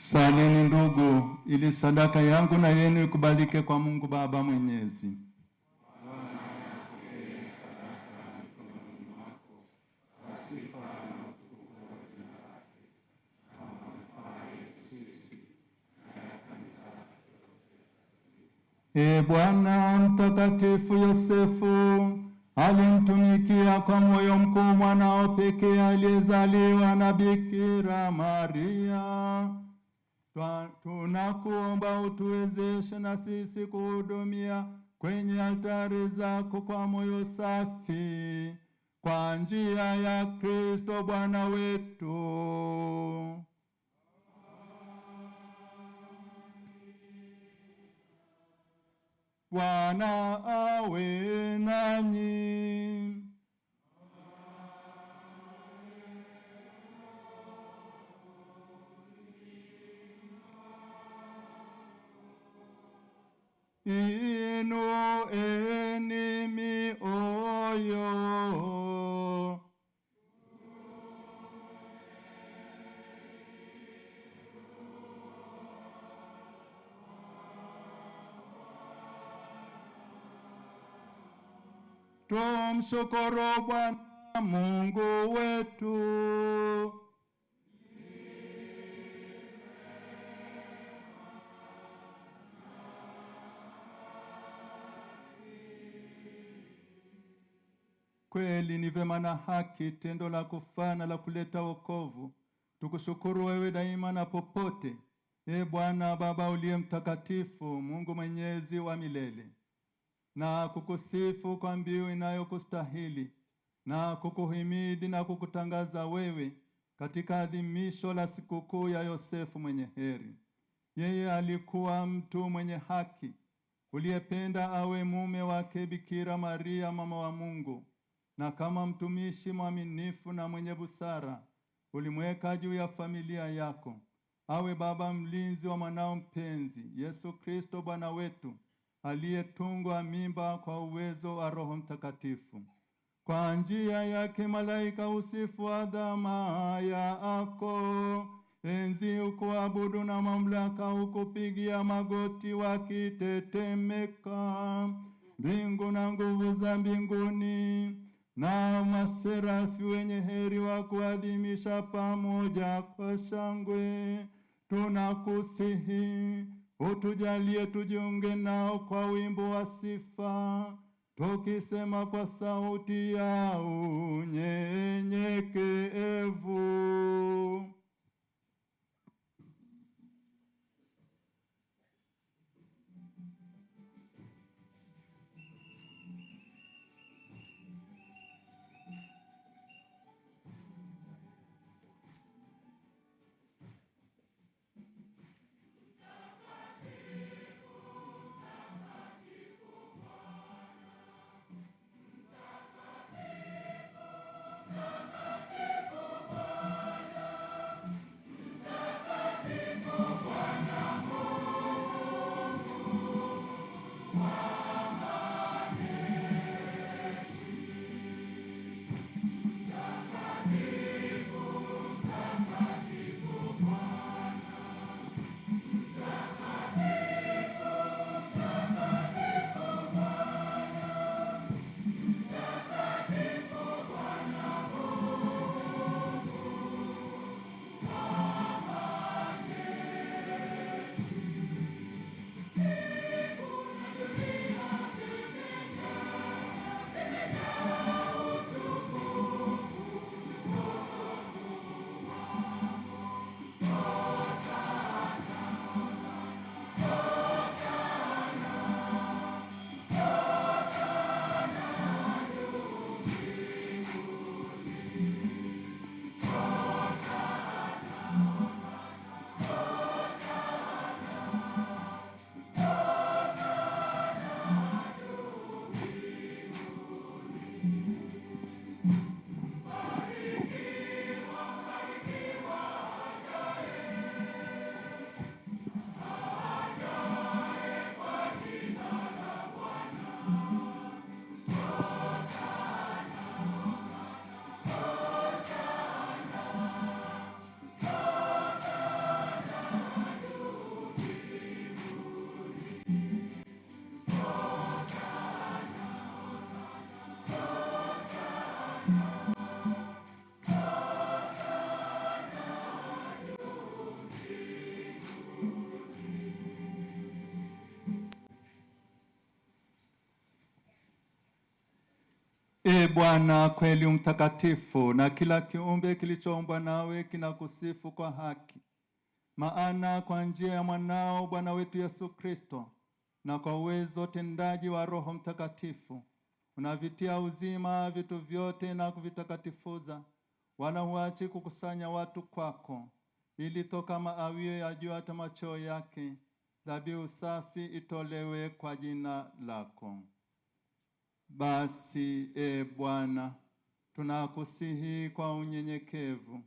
Salini ndugu, ili sadaka yangu na yenu ikubalike kwa Mungu Baba Mwenyezi. Bwana Mtakatifu Yosefu alimtumikia kwa moyo mkuu mwanao pekee aliyezaliwa na Bikira Maria. Tunakuomba utuwezeshe na sisi kuhudumia kwenye altari zako kwa moyo safi, kwa njia ya Kristo Bwana wetu. Bwana awe nanyi. Inueni mioyo. Tumshukuru Bwana Mungu wetu. Kweli ni vema na haki, tendo la kufana la kuleta wokovu. Tukushukuru wewe daima na popote, Bwana Baba uliye mtakatifu, Mungu mwenyezi wa milele, na kukusifu kwa mbiu inayokustahili, na kukuhimidi na kukutangaza wewe katika adhimisho la sikukuu ya Yosefu mwenye heri. Yeye alikuwa mtu mwenye haki, uliyependa awe mume wake Bikira Maria mama wa Mungu, na kama mtumishi mwaminifu na mwenye busara ulimweka juu ya familia yako, awe baba mlinzi wa mwanao mpenzi Yesu Kristo Bwana wetu, aliyetungwa mimba kwa uwezo wa Roho Mtakatifu. Kwa njia yake malaika usifu adhama yako, enzi ukuabudu na mamlaka ukupigia magoti wakitetemeka. Mbingu na nguvu za mbinguni na maserafi wenye heri wa kuadhimisha pamoja kwa shangwe. Tunakusihi utujalie tujiunge nao kwa wimbo wa sifa, tukisema kwa sauti ya unyenyekevu. Bwana kweli mtakatifu, na kila kiumbe kilichoumbwa nawe kinakusifu kwa haki. Maana kwa njia ya mwanao Bwana wetu Yesu Kristo, na kwa uwezo tendaji wa Roho Mtakatifu, unavitia uzima vitu vyote na kuvitakatifuza, wala huachi kukusanya watu kwako, ili toka maawio ya jua hata machweo yake dhabihu safi itolewe kwa jina lako. Basi Bwana, tunakusihi kwa unyenyekevu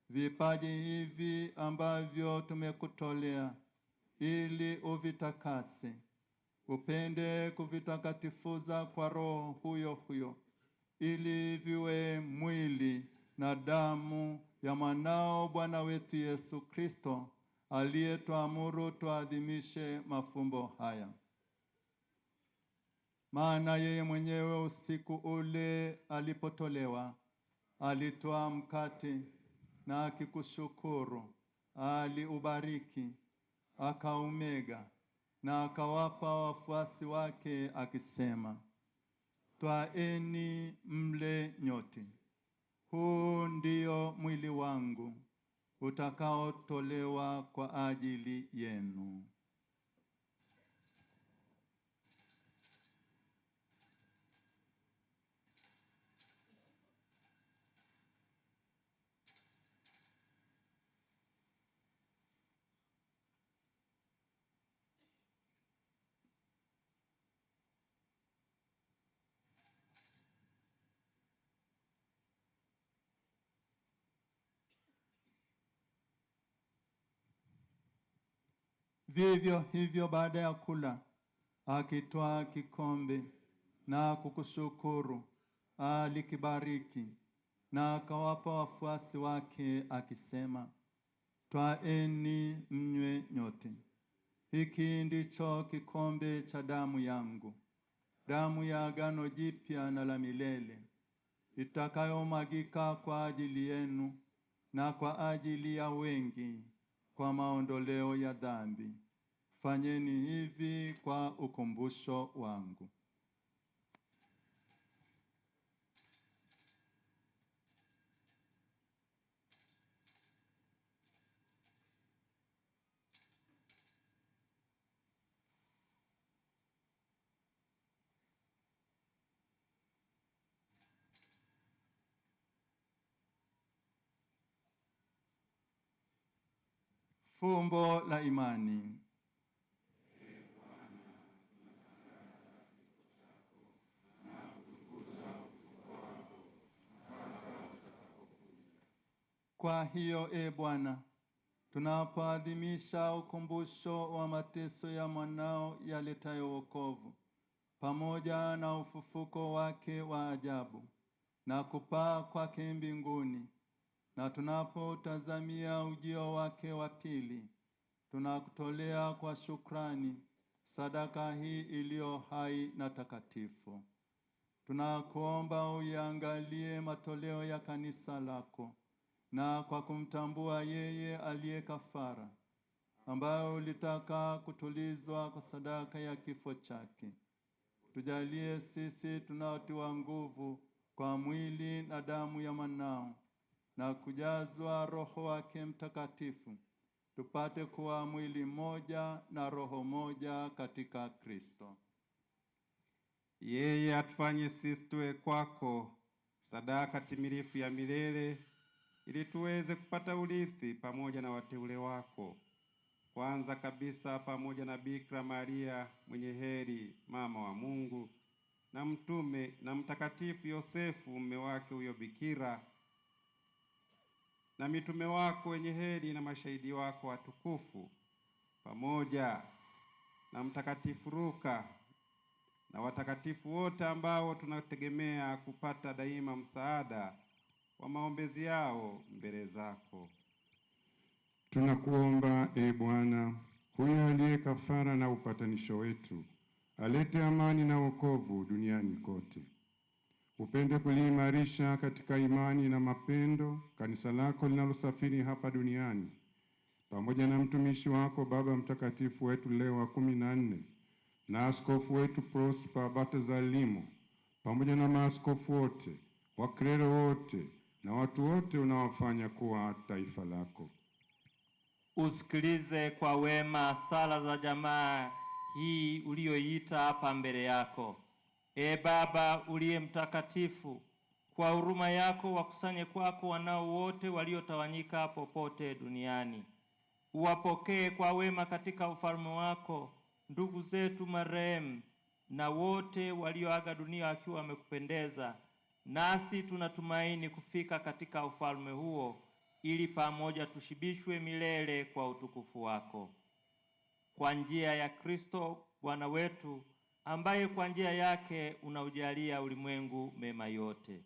vipaji hivi ambavyo tumekutolea, ili uvitakase, upende kuvitakatifuza kwa Roho huyo huyo, ili viwe mwili na damu ya mwanao Bwana wetu Yesu Kristo, aliyetuamuru tuadhimishe mafumbo haya. Maana yeye mwenyewe usiku ule alipotolewa, alitwaa mkate na akikushukuru, aliubariki, akaumega na akawapa wafuasi wake akisema, twaeni mle nyote, huu ndio mwili wangu utakaotolewa kwa ajili yenu. Vivyo hivyo baada ya kula, akitwaa kikombe na kukushukuru, alikibariki na akawapa wafuasi wake akisema, twaeni mnywe nyote, hiki ndicho kikombe cha damu yangu, damu ya agano jipya na la milele, itakayomwagika kwa ajili yenu na kwa ajili ya wengi kwa maondoleo ya dhambi. Fanyeni hivi kwa ukumbusho wangu. Fumbo la imani. Kwa hiyo Bwana, tunapoadhimisha ukumbusho wa mateso ya mwanao yaletayo wokovu, pamoja na ufufuko wake wa ajabu na kupaa kwake mbinguni, na tunapotazamia ujio wake wa pili, tunakutolea kwa shukrani sadaka hii iliyo hai na takatifu. Tunakuomba uiangalie matoleo ya kanisa lako, na kwa kumtambua yeye aliye kafara, ambayo ulitaka kutulizwa kwa sadaka ya kifo chake, tujalie sisi tunaotiwa nguvu kwa mwili na damu ya mwanao, na kujazwa Roho wake Mtakatifu, tupate kuwa mwili mmoja na roho moja katika Kristo. Yeye atufanye sisi tuwe kwako sadaka timilifu ya milele, ili tuweze kupata urithi pamoja na wateule wako, kwanza kabisa pamoja na Bikira Maria mwenye heri, mama wa Mungu, na mtume na mtakatifu Yosefu mume wake huyo bikira, na mitume wako wenye heri na mashahidi wako watukufu, pamoja na mtakatifu Luka na watakatifu wote ambao tunategemea kupata daima msaada wa maombezi yao mbele zako. Tunakuomba Bwana, huyo aliye kafara na upatanisho wetu, alete amani na wokovu duniani kote. Upende kuliimarisha katika imani na mapendo kanisa lako linalosafiri hapa duniani, pamoja na mtumishi wako Baba Mtakatifu wetu Leo wa 14 na askofu wetu Prosper Batazalimo, pamoja na maaskofu wote, waklero wote na watu wote unaowafanya kuwa taifa lako. Usikilize kwa wema sala za jamaa hii uliyoita hapa mbele yako. Ee Baba uliye mtakatifu, kwa huruma yako wakusanye kwako wanao wote waliotawanyika popote duniani. Uwapokee kwa wema katika ufalme wako ndugu zetu marehemu na wote walioaga dunia wakiwa wamekupendeza, nasi tunatumaini kufika katika ufalme huo ili pamoja tushibishwe milele kwa utukufu wako. Kwa njia ya Kristo Bwana wetu, ambaye kwa njia yake unaujalia ulimwengu mema yote.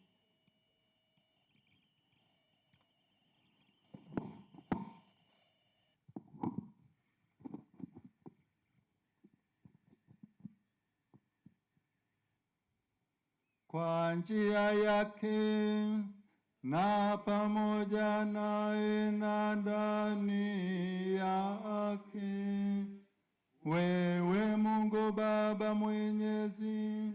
Kwa njia yake na pamoja naye na ndani yake, wewe Mungu Baba Mwenyezi,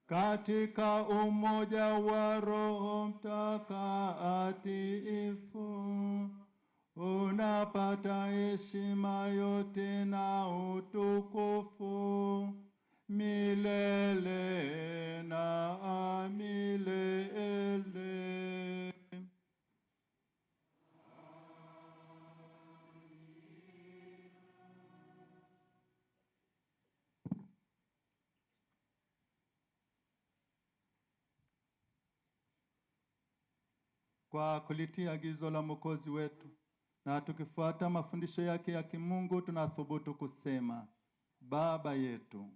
katika umoja wa Roho Mtakatifu, unapata heshima yote na utukufu milele na milele. Kwa kulitii agizo la Mwokozi wetu na tukifuata mafundisho yake ya kimungu, tunathubutu kusema: Baba yetu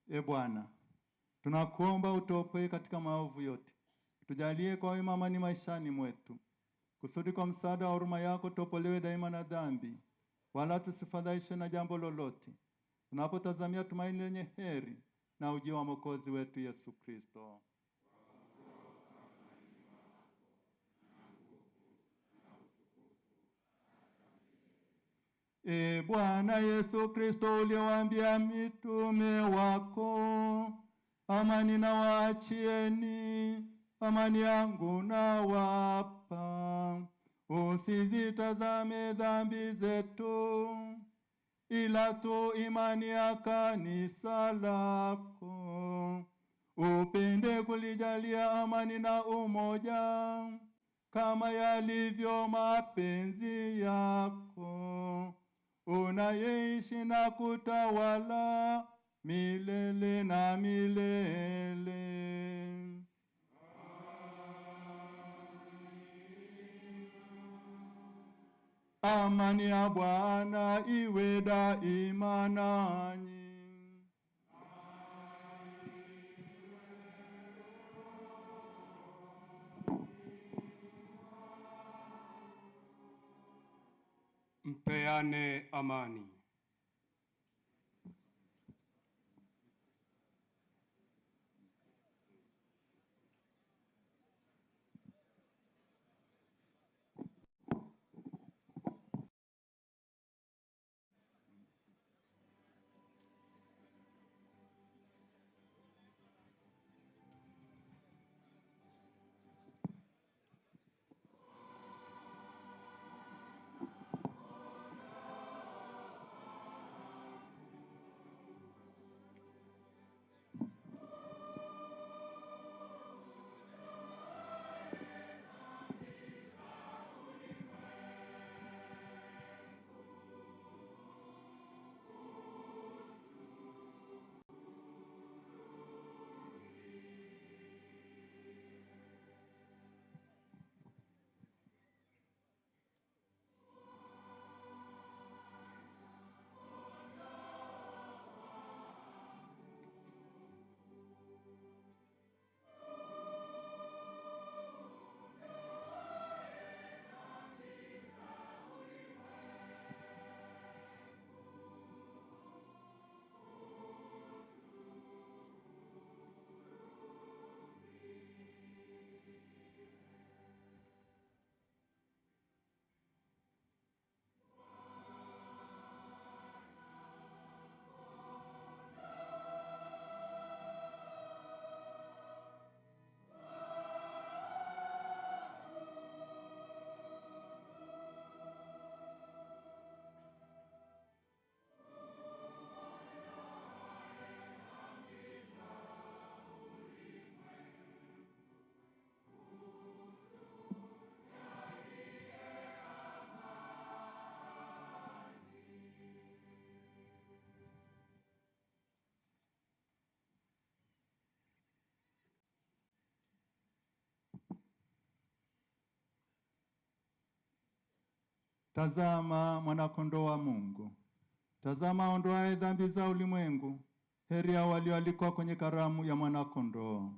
E Bwana, tunakuomba utuopoe katika maovu yote, tujalie kwa wema amani maishani mwetu, kusudi kwa msaada wa huruma yako tuopolewe daima na dhambi, wala tusifadhaishwe na jambo lolote, tunapotazamia tumaini lenye heri na ujio wa Mwokozi wetu Yesu Kristo. E Bwana Yesu Kristo, uliwaambia mitume wako, amani na waachieni, amani yangu na wapa. Usizitazame dhambi zetu, ila tu imani ya kanisa lako. Upende kulijalia amani na umoja, kama yalivyo mapenzi yako, unayeishi na kutawala milele na milele. Amani ya Bwana iwe daima nanyi. Mpeane amani. Tazama mwanakondoo wa Mungu. Tazama aondoaye dhambi za ulimwengu. Heri hao walioalikwa kwenye karamu ya mwanakondoo.